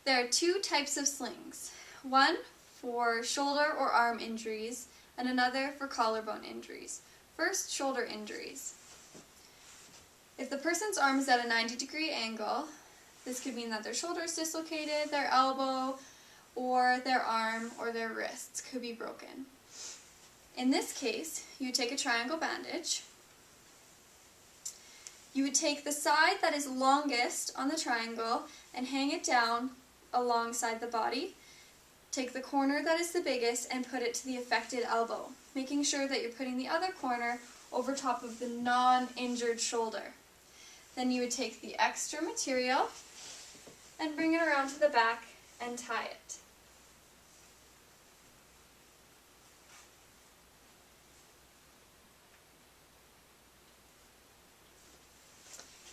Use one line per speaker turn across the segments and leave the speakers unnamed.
There are two types of slings, one for shoulder or arm injuries and another for collarbone injuries. First, shoulder injuries. If the person's arm is at a 90-degree angle, this could mean that their shoulder is dislocated, their elbow, or their arm or their wrists could be broken. In this case, you would take a triangle bandage. You would take the side that is longest on the triangle and hang it down alongside the body. Take the corner that is the biggest and put it to the affected elbow, making sure that you're putting the other corner over top of the non-injured shoulder. Then you would take the extra material and bring it around to the back and tie it.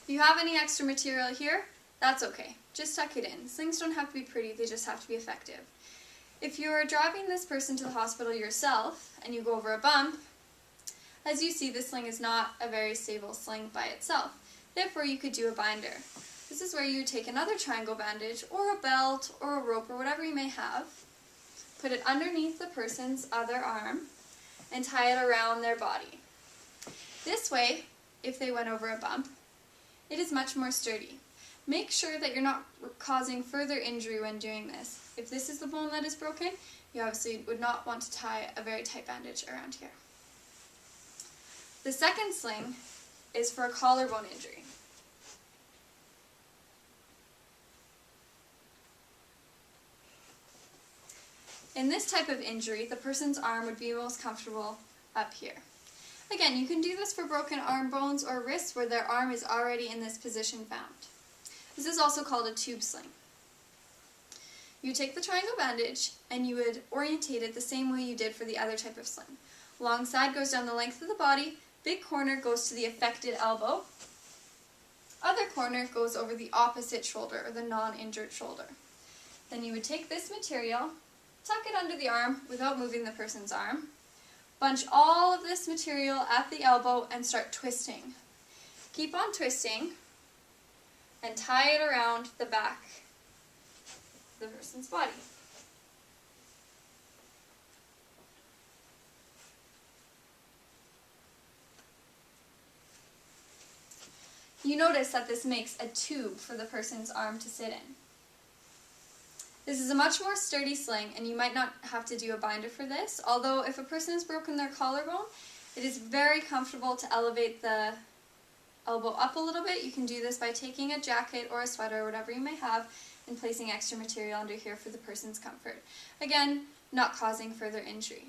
If you have any extra material here, that's okay. Just tuck it in. Slings don't have to be pretty, they just have to be effective. If you're driving this person to the hospital yourself and you go over a bump, as you see, the sling is not a very stable sling by itself. Therefore, you could do a binder. This is where you take another triangle bandage or a belt or a rope or whatever you may have, put it underneath the person's other arm, and tie it around their body. This way, if they went over a bump, it is much more sturdy. Make sure that you're not causing further injury when doing this. If this is the bone that is broken, you obviously would not want to tie a very tight bandage around here. The second sling is for a collarbone injury. In this type of injury, the person's arm would be most comfortable up here. Again, you can do this for broken arm bones or wrists where their arm is already in this position found. This is also called a tube sling. You take the triangle bandage and you would orientate it the same way you did for the other type of sling. Long side goes down the length of the body, big corner goes to the affected elbow, other corner goes over the opposite shoulder or the non-injured shoulder. Then you would take this material, tuck it under the arm without moving the person's arm, bunch all of this material at the elbow and start twisting. Keep on twisting and tie it around the back of the person's body. You notice that this makes a tube for the person's arm to sit in. This is a much more sturdy sling, and you might not have to do a binder for this, although if a person has broken their collarbone, it is very comfortable to elevate the elbow up a little bit. You can do this by taking a jacket or a sweater or whatever you may have and placing extra material under here for the person's comfort. Again, not causing further injury.